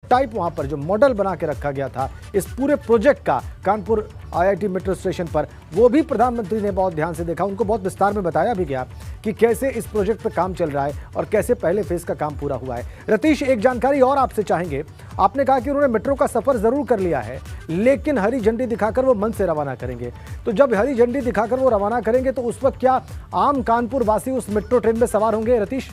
Prototype वहां पर जो मॉडल बना के रखा गया था इस पूरे प्रोजेक्ट का कानपुर आईआईटी मेट्रो स्टेशन पर, वो भी प्रधानमंत्री ने बहुत ध्यान से देखा। उनको बहुत विस्तार में बताया भी गया कि कैसे इस प्रोजेक्ट पर काम चल रहा है और कैसे पहले फेज का काम पूरा हुआ है। रतीश, एक जानकारी और आपसे चाहेंगे। आपने कहा कि उन्होंने मेट्रो का सफर जरूर कर लिया है, लेकिन हरी झंडी दिखाकर वो मंच से रवाना करेंगे। तो जब हरी झंडी दिखाकर वो रवाना करेंगे तो उस वक्त क्या आम कानपुर वासी उस मेट्रो ट्रेन में सवार होंगे? रतीश,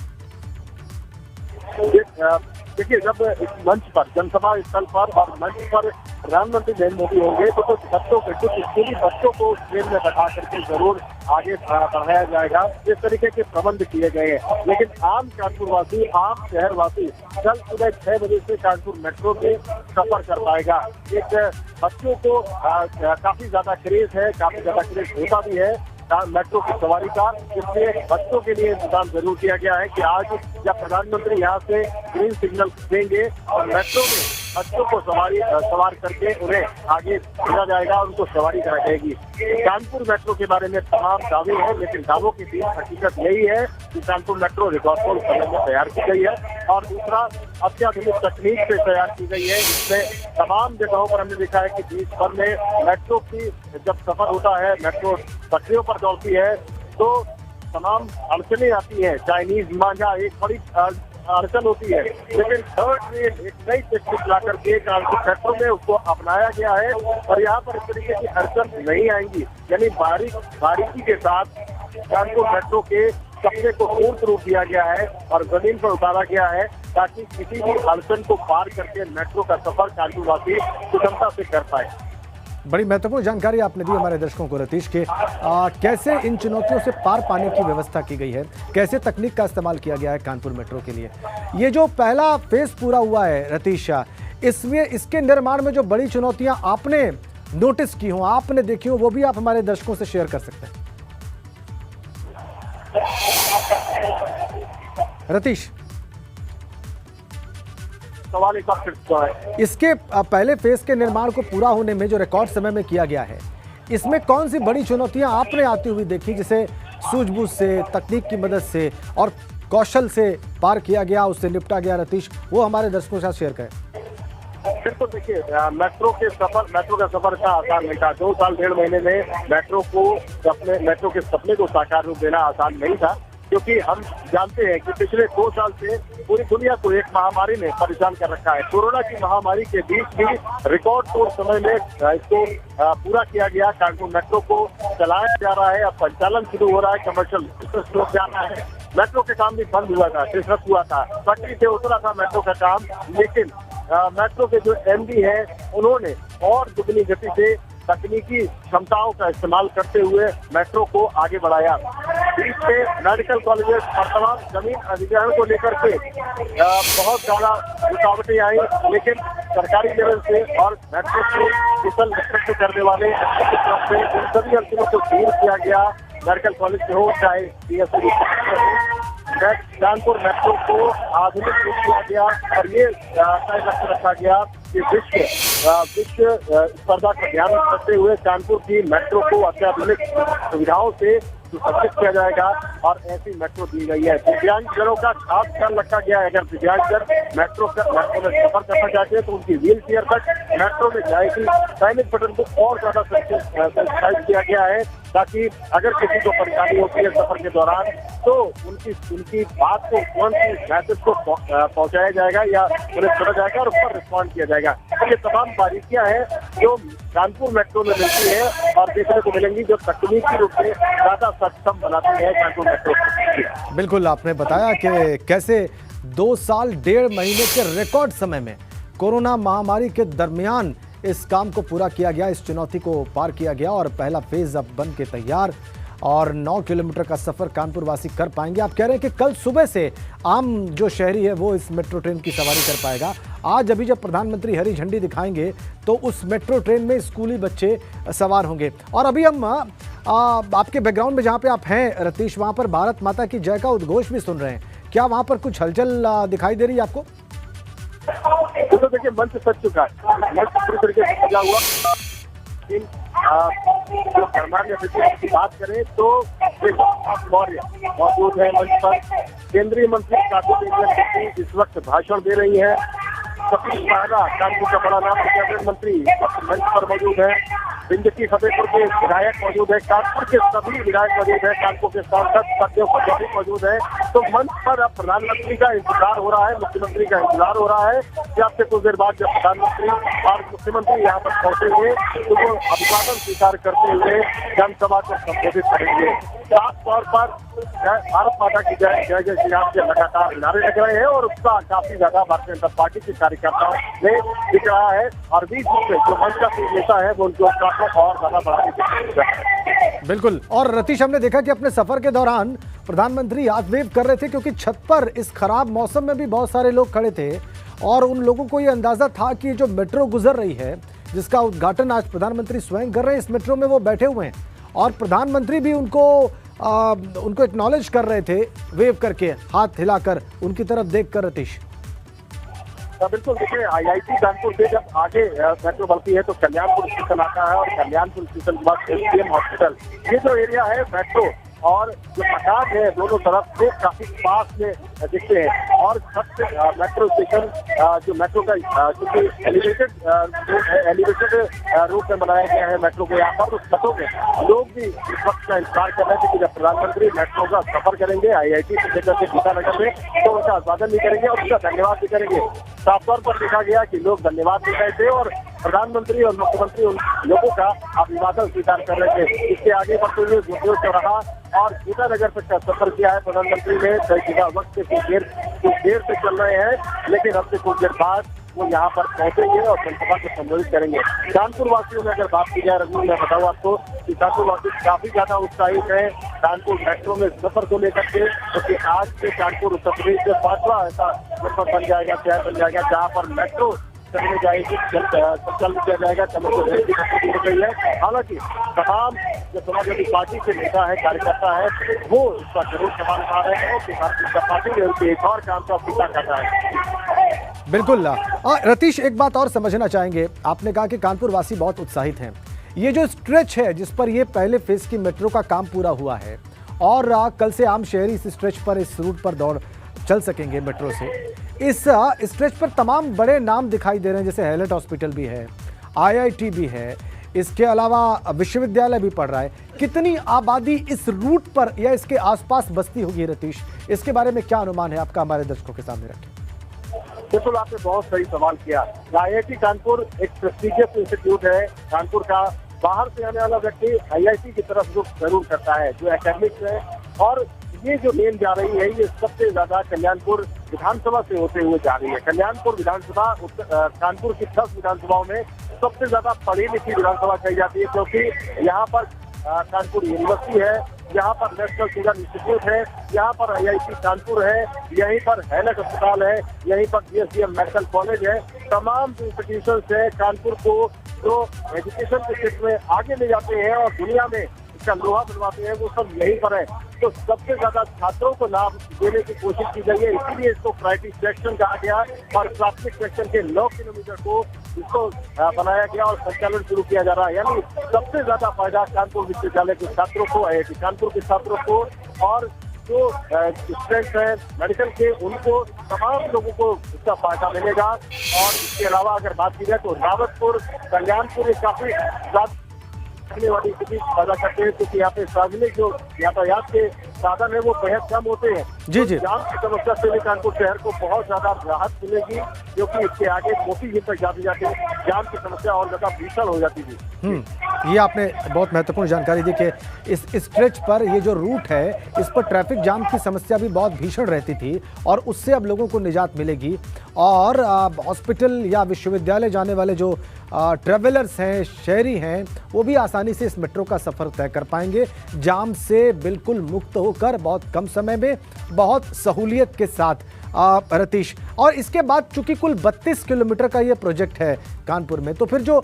देखिए, जब इस मंच पर, जनसभा स्थल पर और मंच पर प्रधानमंत्री नरेंद्र मोदी होंगे तो कुछ बच्चों को, कुछ स्कूली बच्चों को ट्रेन में बैठा करके जरूर आगे बढ़ाया जाएगा। इस तरीके के प्रबंध किए गए हैं। लेकिन आम कानपुर वासी, आम शहर वासी कल सुबह 6 बजे से कानपुर मेट्रो में सफर कर पाएगा। एक बच्चों को काफी ज्यादा क्रेज है, काफी ज्यादा क्रेज होता भी है मेट्रो की सवारी का। इसलिए बच्चों के लिए इंतजाम जरूर किया गया है कि आज जब प्रधानमंत्री यहाँ से ग्रीन सिग्नल देंगे और मेट्रो में बच्चों को सवार करके उन्हें आगे भेजा जाएगा, उनको सवारी कराई जाएगी। कानपुर मेट्रो के बारे में तमाम दावे हैं, लेकिन दावों के बीच हकीकत यही है कि कानपुर मेट्रो रिकॉर्ड समय में तैयार की गई है और दूसरा अत्याधुनिक तकनीक से तैयार की गई है। इसमें तमाम जगहों पर हमने देखा है कि देश भर में मेट्रो की जब सफर होता है, मेट्रो पटरियों पर दौड़ती है तो तमाम अड़चने आती है। चाइनीज मांझा एक बड़ी अड़चन होती है, लेकिन थर्ड ट्रेन एक नई टेक्निक ला करके कानपुर मेट्रो में उसको अपनाया गया है और यहाँ पर इस तरीके की अड़चन नहीं आएंगी। यानी बारीकी के साथ कानपुर मेट्रो के सपने को मूर्त रूप दिया गया है और जमीन पर उतारा गया है ताकि किसी भी अड़चन को पार करके मेट्रो का सफर कानपुर वासी सुगमता से कर पाए। बड़ी महत्वपूर्ण जानकारी आपने दी हमारे दर्शकों को रतीश के। कैसे इन चुनौतियों से पार पाने की व्यवस्था की गई है, कैसे तकनीक का इस्तेमाल किया गया है कानपुर मेट्रो के लिए। ये जो पहला फेज पूरा हुआ है रतीश, इसमें इसके निर्माण में जो बड़ी चुनौतियां आपने नोटिस की हो, आपने देखी हो, वो भी आप हमारे दर्शकों से शेयर कर सकते हैं। रतीश, सवाल एक बार फिर से है। इसके पहले फेज के निर्माण को पूरा होने में जो रिकॉर्ड समय में किया गया है, इसमें कौन सी बड़ी चुनौतियां आपने आती हुई देखी जिसे सूझबूझ से, तकनीक की मदद से और कौशल से पार किया गया, उससे निपटा गया? रतीश, वो हमारे दर्शकों के साथ शेयर करें। फिर तो देखिए, मेट्रो का सफर का आसान नहीं था। 2 साल 1.5 महीने में मेट्रो के सपने को साकार रूप देना आसान नहीं था, क्योंकि हम जानते हैं कि पिछले 2 साल से पूरी दुनिया को एक महामारी ने परेशान कर रखा है। कोरोना की महामारी के बीच भी रिकॉर्ड तोड़ समय में इसको पूरा किया गया। कानपुर मेट्रो को चलाया जा रहा है, अब संचालन शुरू हो रहा है, कमर्शियल शुरू हो जाना है। मेट्रो के काम भी बंद हुआ था, डिस्टर्ब हुआ था, पटरी से उतरा था मेट्रो का काम, लेकिन मेट्रो के जो एमडी है उन्होंने और दुगनी गति से तकनीकी क्षमताओं का इस्तेमाल करते हुए मेट्रो को आगे बढ़ाया। बीच में मेडिकल कॉलेजेस और तमाम जमीन अधिग्रहण को लेकर के बहुत ज्यादा रुकावटें आई, लेकिन सरकारी लेवल से और मेट्रो को कुशल नेतृत्व करने वाले उन सभी अड़चनों को दूर किया गया। मेडिकल कॉलेज हो चाहे पीएससी, कानपुर मेट्रो को आधुनिक रूप दिया गया और ये तय लक्ष्य रखा गया कि विश्व स्पर्धा का ध्यान रखते हुए कानपुर की मेट्रो को अत्याधुनिक सुविधाओं से सुसज्जित किया जाएगा और ऐसी मेट्रो दी गई है। दिव्यांगजनों का खास ख्याल रखा गया है। अगर दिव्यांगजन मेट्रो में सफर करना चाहते हैं तो उनकी व्हील चेयर तक मेट्रो में जाएगी। पैनिक बटन को और ज्यादा सब्सिडाइज किया गया है ताकि अगर किसी को परेशानी होती है सफर के दौरान तो उनकी बात को, उनकी मैसेज को पहुंचाया जाएगा या उन्हें सुना जाएगा और उस पर रिस्पॉन्ड किया जाएगा। तो ये तमाम बारीकियां हैं जो कानपुर मेट्रो में मिलती है और देखने को मिलेंगी, जो तकनीकी रूप से ज्यादा सक्षम बनाती है कानपुर मेट्रो। बिल्कुल, आपने बताया कि कैसे 2 साल 1.5 महीने के रिकॉर्ड समय में कोरोना महामारी के दरमियान इस काम को पूरा किया गया, इस चुनौती को पार किया गया और पहला फेज अब बन के तैयार और 9 किलोमीटर का सफर कानपुर वासी कर पाएंगे। आप कह रहे हैं कि कल सुबह से आम जो शहरी है वो इस मेट्रो ट्रेन की सवारी कर पाएगा। आज अभी जब प्रधानमंत्री हरी झंडी दिखाएंगे तो उस मेट्रो ट्रेन में स्कूली बच्चे सवार होंगे। और अभी हम आपके बैकग्राउंड में जहाँ पे आप हैं रतीश, वहाँ पर भारत माता की जय का उद्घोष भी सुन रहे हैं। क्या वहाँ पर कुछ हलचल दिखाई दे रही है आपको? तो देखिए, मंच सज चुका है, मंच पूरी तरीके से सजा हुआ। जो सामान्य अतिथि की बात करें तो मौर्य मौजूद है मंच पर। केंद्रीय मंत्री काकू इस वक्त भाषण दे रही है सतीश महाना कानपुर का बड़ा नाम कैबिनेट मंत्री मंच पर मौजूद है। बिंदकी फतेहपुर के विधायक मौजूद है। कानपुर के सभी विधायक मौजूद है। कानपुर के सांसद सत्यदेव पटवारी मौजूद है। तो मंच पर अब प्रधानमंत्री का इंतजार हो रहा है, मुख्यमंत्री का इंतजार हो रहा है कि आपसे कुछ देर बाद जब प्रधानमंत्री और मुख्यमंत्री यहाँ पर पहुंचेंगे तो वो अभिवादन स्वीकार करते हुए जनसभा को संबोधित करेंगे। खास तौर पर भारत माता की जय, जय जय श्री राम के लगातार नारे लग रहे हैं और उसका काफी ज्यादा भारतीय जनता पार्टी के कार्यकर्ताओं में दिख रहा है और बीच में जो मंच का नेता है वो उनके उत्साह को और ज्यादा बढ़ाने की कोशिश कर रहे हैं। बिल्कुल। और रतीश, हमने देखा कि अपने सफर के दौरान प्रधानमंत्री हाथ वेव कर रहे थे क्योंकि छत पर इस खराब मौसम में भी बहुत सारे लोग खड़े थे और उन लोगों को ये अंदाजा था कि जो मेट्रो गुजर रही है जिसका उद्घाटन आज प्रधानमंत्री स्वयं कर रहे हैं, इस मेट्रो में वो बैठे हुए हैं और प्रधानमंत्री भी उनको एक्नॉलेज कर रहे थे, वेव करके, हाथ हिलाकर, उनकी तरफ देखकर। रतीश, बिल्कुल, देखिए IIT कानपुर से जब आगे मेट्रो बढ़ती है तो कल्याणपुर स्टेशन आता है और कल्याणपुर स्टेशन के बाद SPM हॉस्पिटल, ये जो एरिया है मेट्रो और जो मकान है दोनों तरफ से काफी पास में दिखते हैं और सबसे मेट्रो स्टेशन जो मेट्रो का क्योंकि एलिवेटेड रूट में बनाया गया है मेट्रो को यहाँ पर, तो छतों में लोग भी इस वक्त का इंतजार कर रहे थे कि जब प्रधानमंत्री मेट्रो का सफर करेंगे IIT से लेकर के गीतानगर में तो उनका अभिवादन भी करेंगे और उसका धन्यवाद भी करेंगे। साफ तौर पर देखा गया कि लोग धन्यवाद दे रहे थे और प्रधानमंत्री और मुख्यमंत्री उन लोगों का अभिवादन स्वीकार कर रहे थे। इसके आगे बढ़ते हुए जोशियों से रहा और गीतानगर तक का सफर किया है प्रधानमंत्री ने। तय शुदा वक्त से कुछ देर से चल रहे हैं लेकिन अब से कुछ देर बाद वो यहाँ पर पहुंचेंगे और जनसभा को संबोधित करेंगे। कानपुर वासियों में अगर बात की जाए रघु, मैं बताऊँ आपको कि कानपुर वासी काफी ज्यादा उत्साहित है कानपुर मेट्रो में सफर को लेकर के, क्योंकि आज से कानपुर उत्तर प्रदेश में 5वां ऐसा जनपद बन जाएगा, शहर बन जाएगा जहाँ पर मेट्रो चलने जाएगी, चल दिया जाएगा, चलने की हो गई है। हालांकि तमाम जो समाजवादी पार्टी के नेता है, कार्यकर्ता है, वो इसका जरूर सवाल उठा रहे हैं कि भारतीय जनता पार्टी ने उनके एक और काम का पीछा कर रहा है। बिल्कुल। रतीश, एक बात और समझना चाहेंगे, आपने कहा कि कानपुर वासी बहुत उत्साहित हैं। ये जो स्ट्रेच है जिस पर ये पहले फेज की मेट्रो का काम पूरा हुआ है और कल से आम शहरी इस स्ट्रेच पर, इस रूट पर दौड़ चल सकेंगे मेट्रो से, इस स्ट्रेच पर तमाम बड़े नाम दिखाई दे रहे हैं, जैसे हैलेट हॉस्पिटल भी है, IIT भी है, इसके अलावा विश्वविद्यालय भी पड़ रहा है। कितनी आबादी इस रूट पर या इसके आसपास बसती होगी रतीश, इसके बारे में क्या अनुमान है आपका, हमारे दर्शकों के सामने रखें। बिल्कुल, आपने बहुत सही सवाल किया। IIT कानपुर एक प्रेस्टीजियस इंस्टीट्यूट है कानपुर का। बाहर से आने वाला व्यक्ति IIT की तरफ रुख जरूर करता है, जो एकेडमिक्स है, और ये जो लेन जा रही है ये सबसे ज्यादा कल्याणपुर विधानसभा से होते हुए जा रही है। कल्याणपुर विधानसभा कानपुर की 10 विधानसभाओं में सबसे ज्यादा पढ़ी लिखी विधानसभा कही जाती है, क्योंकि यहाँ पर कानपुर यूनिवर्सिटी है, यहाँ पर नेशनल शुगर इंस्टीट्यूट है, यहाँ पर IIT कानपुर है, यहीं पर हैलेट अस्पताल है, यहीं पर GSDM मेडिकल कॉलेज है। तमाम इंस्टीट्यूशन है कानपुर को जो एजुकेशन के क्षेत्र में आगे ले जाते हैं और दुनिया में इसका लोहा बनवाते हैं, वो सब यहीं पर है। तो सबसे ज्यादा छात्रों को लाभ देने की कोशिश की गई है, इसीलिए इसको प्रायोरिटी सेक्शन कहा गया और प्राथमिक सेक्शन के 9 किलोमीटर को इसको बनाया गया और संचालन शुरू किया जा रहा है। यानी सबसे ज्यादा फायदा कानपुर विश्वविद्यालय के छात्रों को, IIT कानपुर के छात्रों को और जो स्टूडेंट्स हैं मेडिकल के, उनको, तमाम लोगों को इसका फायदा मिलेगा। और इसके अलावा अगर बात की जाए तो रावतपुर, कल्याणपुर काफी रखने वाली स्थिति पैदा करते हैं, क्योंकि यहाँ पे सार्वजनिक जो यातायात के साधन है वो बेहद कम होते हैं। जी जी। जाम की समस्या से भी कानपुर शहर को बहुत ज्यादा राहत मिलेगी, क्योंकि इसके आगे मोती झील तक जाते जाते जाम की समस्या और ज्यादा भीषण हो जाती थी। ये आपने बहुत महत्वपूर्ण जानकारी दी कि इस स्ट्रेच पर ये जो रूट है इस पर ट्रैफिक जाम की समस्या भी बहुत भीषण रहती थी और उससे अब लोगों को निजात मिलेगी और हॉस्पिटल या विश्वविद्यालय जाने वाले जो ट्रैवलर्स हैं, शहरी हैं, वो भी आसानी से इस मेट्रो का सफ़र तय कर पाएंगे, जाम से बिल्कुल मुक्त होकर बहुत कम समय में, बहुत सहूलियत के साथ। रतीश, और इसके बाद चूंकि कुल 32 किलोमीटर का ये प्रोजेक्ट है कानपुर में, तो फिर जो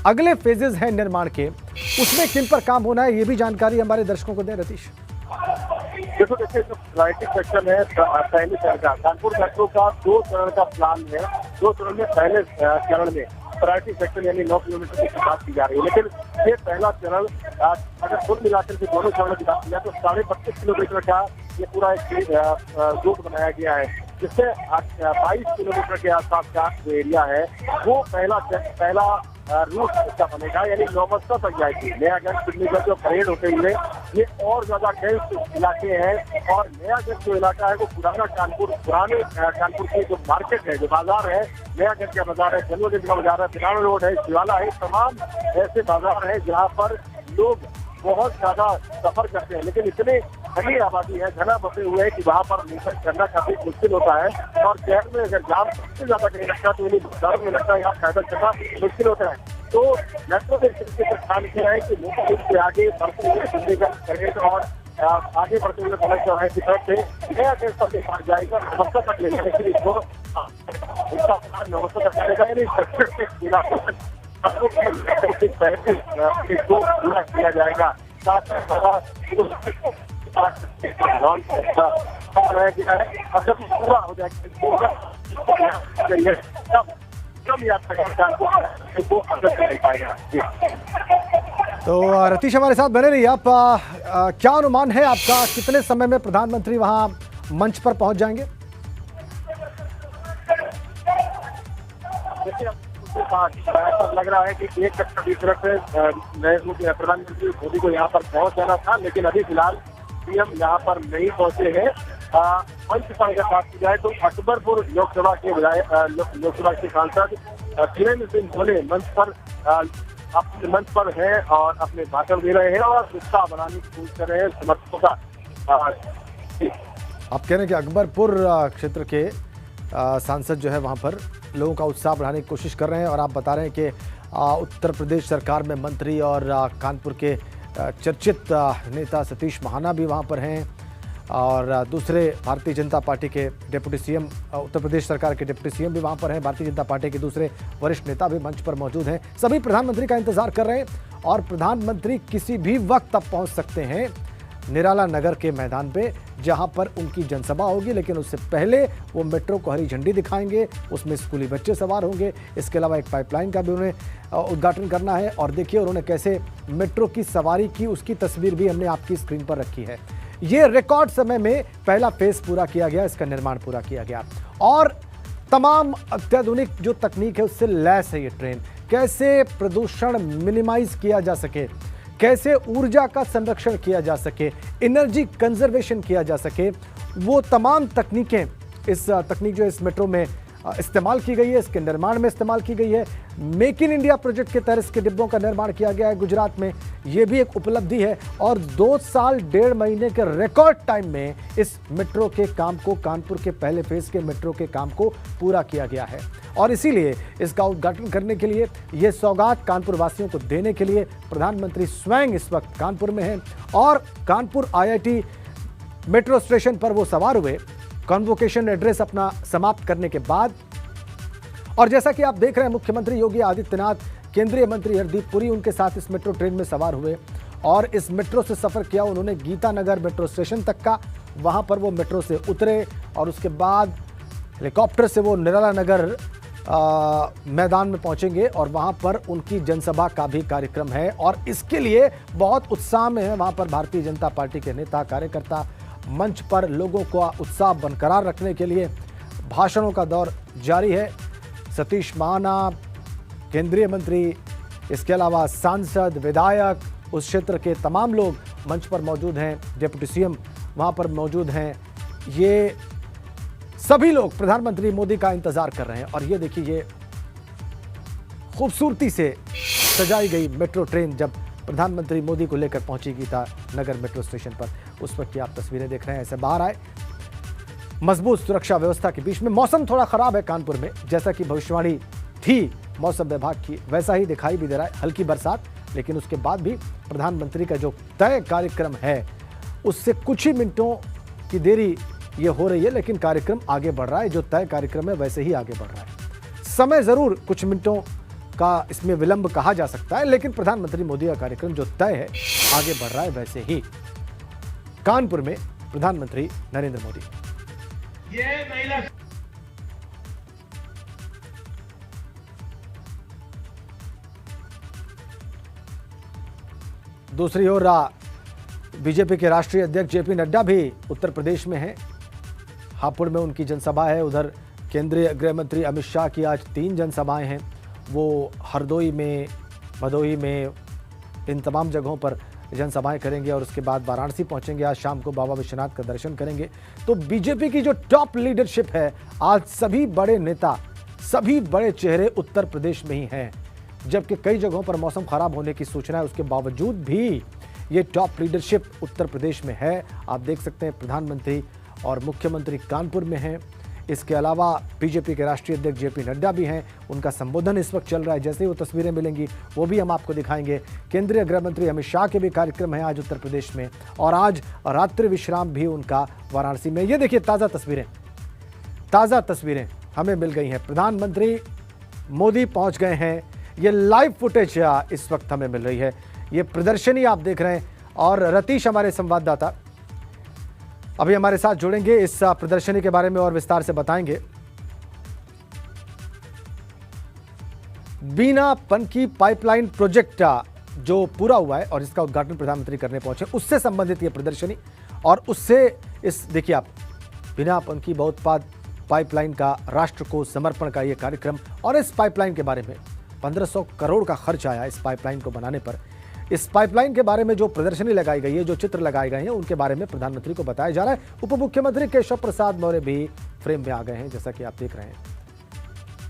अगले फेजेस हैं निर्माण के, उसमें किन पर काम होना है, ये भी जानकारी हमारे दर्शकों को दें रतीश। देखो, देखिए जो प्रायोरिटी सेक्शन है पहले चरण का, कानपुर मेट्रो का 2 चरण का प्लान है। 2 चरण में पहले चरण में प्रायोरिटी सेक्शन यानी 9 किलोमीटर की बात की जा रही है, लेकिन ये पहला चरण अगर कुल मिलाकर के दोनों चरणों की बात की जाए तो 32.5 किलोमीटर का ये पूरा एक रूट बनाया गया है। जिससे 22 किलोमीटर के आसपास का जो एरिया है वो पहला रूट इसका बनेगा, यानी नौबस्ता तक जाएगी। नयागंज पिंडीगढ़ जो परेड होते हुए ये और ज्यादा डेंस इलाके हैं, और नयागंज जो इलाका है वो पुराने कानपुर की जो मार्केट है, जो बाजार है, नयागंज का बाजार है, जन्मदिन का बाजार है, बिलावल रोड है, शिवाला है, तमाम ऐसे बाजार है जहाँ पर लोग बहुत ज्यादा सफर करते हैं, लेकिन इतने घनी आबादी है, घना बसे हुए है कि वहाँ पर मूवमेंट करना काफी मुश्किल होता है। और शहर में अगर जाम सबसे ज्यादा कहीं लगता है तो इन्हीं बाजारों में लगता है, यहाँ पैदल चलना मुश्किल होता है। तो मेट्रो ने इसके प्रस्थान किया है कि लोग इससे आगे बढ़ते हुए चंडीगढ़ परेड और आगे बढ़ते हुए कलेक्टर चौराहे की तरफ से नया देश तक के पास जाएगा, नवस्ता तक ले जाने के लिए नवस्ता तक जाएगा, यानी पूरा किया जाएगा। साथ जब पूरा हो जाएगा तब कम यात्रा पाएगा। तो रतीश हमारे साथ बने रहिए आप। क्या अनुमान है आपका, कितने समय में प्रधानमंत्री वहां मंच पर पहुंच जाएंगे? ऐसा लग रहा है कि एक कक्षा की तरफ से प्रधानमंत्री मोदी को यहाँ पर पहुंच जाना था, लेकिन अभी फिलहाल पीएम यहाँ पर नहीं पहुंचे हैं। मंच पर अगर बात की जाए तो अकबरपुर लोकसभा के सांसद वीरेंद्र सिंह भोले मंच पर हैं और अपने भाषण दे रहे हैं और उत्साह बनाने की कोशिश कर रहे हैं समर्थकों का। आप कह रहे हैं कि अकबरपुर क्षेत्र के सांसद जो है वहां पर लोगों का उत्साह बढ़ाने की कोशिश कर रहे हैं, और आप बता रहे हैं कि उत्तर प्रदेश सरकार में मंत्री और कानपुर के चर्चित नेता सतीश महाना भी वहां पर हैं, और दूसरे भारतीय जनता पार्टी के डिप्टी सीएम, उत्तर प्रदेश सरकार के डिप्टी सीएम भी वहां पर हैं, भारतीय जनता पार्टी के दूसरे वरिष्ठ नेता भी मंच पर मौजूद हैं। सभी प्रधानमंत्री का इंतजार कर रहे हैं, और प्रधानमंत्री किसी भी वक्त अब पहुंच सकते हैं निराला नगर के मैदान पे, जहां पर उनकी जनसभा होगी। लेकिन उससे पहले वो मेट्रो को हरी झंडी दिखाएंगे, उसमें स्कूली बच्चे सवार होंगे। इसके अलावा एक पाइपलाइन का भी उन्हें उद्घाटन करना है, और देखिए उन्होंने कैसे मेट्रो की सवारी की, उसकी तस्वीर भी हमने आपकी स्क्रीन पर रखी है। ये रिकॉर्ड समय में पहला फेज पूरा किया गया, इसका निर्माण पूरा किया गया, और तमाम अत्याधुनिक जो तकनीक है उससे लैस है ये ट्रेन। कैसे प्रदूषण मिनिमाइज किया जा सके, कैसे ऊर्जा का संरक्षण किया जा सके, एनर्जी कंजर्वेशन किया जा सके, वो तमाम तकनीकें तकनीक जो इस मेट्रो में इस्तेमाल की गई है, इसके निर्माण में इस्तेमाल की गई है। मेक इन इंडिया प्रोजेक्ट के तहत इसके डिब्बों का निर्माण किया गया है गुजरात में, ये भी एक उपलब्धि है। और 2 साल 1.5 महीने के रिकॉर्ड टाइम में इस मेट्रो के काम को, कानपुर के पहले फेज के मेट्रो के काम को पूरा किया गया है, और इसीलिए इसका उद्घाटन करने के लिए, ये सौगात कानपुर वासियों को देने के लिए प्रधानमंत्री स्वयं इस वक्त कानपुर में हैं, और कानपुर IIT मेट्रो स्टेशन पर वो सवार हुए कॉन्वोकेशन एड्रेस अपना समाप्त करने के बाद। और जैसा कि आप देख रहे हैं, मुख्यमंत्री योगी आदित्यनाथ, केंद्रीय मंत्री हरदीप पुरी उनके साथ इस मेट्रो ट्रेन में सवार हुए, और इस मेट्रो से सफ़र किया उन्होंने गीतानगर मेट्रो स्टेशन तक का। वहां पर वो मेट्रो से उतरे, और उसके बाद हेलीकॉप्टर से वो निराला नगर मैदान में पहुंचेंगे, और वहां पर उनकी जनसभा का भी कार्यक्रम है। और इसके लिए बहुत उत्साह में है वहां पर भारतीय जनता पार्टी के नेता कार्यकर्ता। मंच पर लोगों को उत्साह बरकरार रखने के लिए भाषणों का दौर जारी है। सतीश महाना, केंद्रीय मंत्री, इसके अलावा सांसद, विधायक, उस क्षेत्र के तमाम लोग मंच पर मौजूद हैं, डिप्टी सीएम वहां पर मौजूद हैं। ये सभी लोग प्रधानमंत्री मोदी का इंतजार कर रहे हैं। और ये देखिए, ये खूबसूरती से सजाई गई मेट्रो ट्रेन जब प्रधानमंत्री मोदी को लेकर पहुंची गीतानगर मेट्रो स्टेशन पर, उस वक्त की आप तस्वीरें देख रहे हैं। ऐसे बाहर आए मजबूत सुरक्षा व्यवस्था के बीच में। मौसम थोड़ा खराब है कानपुर में, जैसा कि भविष्यवाणी थी मौसम विभाग की, वैसा ही दिखाई भी दे रहा है, हल्की बरसात। लेकिन उसके बाद भी प्रधानमंत्री का जो तय कार्यक्रम है उससे कुछ ही मिनटों की देरी ये हो रही है, लेकिन कार्यक्रम आगे बढ़ रहा है। जो तय कार्यक्रम है वैसे ही आगे बढ़ रहा है। समय जरूर कुछ मिनटों का इसमें विलंब कहा जा सकता है, लेकिन प्रधानमंत्री मोदी का कार्यक्रम जो तय है आगे बढ़ रहा है वैसे ही। कानपुर में प्रधानमंत्री नरेंद्र मोदी। ये महिला दूसरी ओर बीजेपी के राष्ट्रीय अध्यक्ष जेपी नड्डा भी उत्तर प्रदेश में हैं। हापुड़ में उनकी जनसभा है। उधर केंद्रीय गृह मंत्री अमित शाह की आज 3 जनसभाएं हैं। वो हरदोई में, भदोही में, इन तमाम जगहों पर जनसभाएं करेंगे और उसके बाद वाराणसी पहुंचेंगे। आज शाम को बाबा विश्वनाथ का दर्शन करेंगे। तो बीजेपी की जो टॉप लीडरशिप है, आज सभी बड़े नेता, सभी बड़े चेहरे उत्तर प्रदेश में ही हैं। जबकि कई जगहों पर मौसम खराब होने की सूचना है, उसके बावजूद भी ये टॉप लीडरशिप उत्तर प्रदेश में है। आप देख सकते हैं प्रधानमंत्री और मुख्यमंत्री कानपुर में हैं। इसके अलावा बीजेपी के राष्ट्रीय अध्यक्ष जेपी नड्डा भी हैं। उनका संबोधन इस वक्त चल रहा है। जैसे ही वो तस्वीरें मिलेंगी वो भी हम आपको दिखाएंगे। केंद्रीय गृह मंत्री अमित शाह के भी कार्यक्रम है आज उत्तर प्रदेश में, और आज रात्रि विश्राम भी उनका वाराणसी में। ये देखिए ताज़ा तस्वीरें हमें मिल गई हैं। प्रधानमंत्री मोदी पहुंच गए हैं। ये लाइव फुटेज इस वक्त हमें मिल रही है। ये प्रदर्शनी आप देख रहे हैं, और रतीश हमारे संवाददाता अभी हमारे साथ जुड़ेंगे, इस प्रदर्शनी के बारे में और विस्तार से बताएंगे। बीना पनकी पाइपलाइन प्रोजेक्ट जो पूरा हुआ है और इसका उद्घाटन प्रधानमंत्री करने पहुंचे, उससे संबंधित ये प्रदर्शनी, और उससे इस देखिए आप, बीना पनकी बहुत्पाद पाइपलाइन का राष्ट्र को समर्पण का ये कार्यक्रम, और इस पाइपलाइन के बारे में 1500 करोड़ का खर्च आया इस पाइपलाइन को बनाने पर। इस पाइपलाइन के बारे में जो प्रदर्शनी लगाई गई है, जो चित्र लगाए गए हैं, उनके बारे में प्रधानमंत्री को बताया जा रहा है। उप मुख्यमंत्री केशव प्रसाद मौर्य भी फ्रेम में आ गए हैं, जैसा कि आप देख रहे हैं।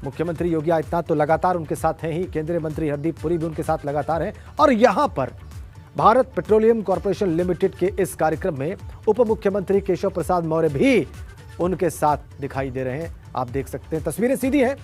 मुख्यमंत्री योगी आदित्यनाथ तो लगातार उनके साथ हैं ही, केंद्रीय मंत्री हरदीप पुरी भी उनके साथ लगातार हैं, और यहां पर भारत पेट्रोलियम कॉर्पोरेशन लिमिटेड के इस कार्यक्रम में उप मुख्यमंत्री केशव प्रसाद मौर्य भी उनके साथ दिखाई दे रहे हैं। आप देख सकते हैं, तस्वीरें सीधी हैं।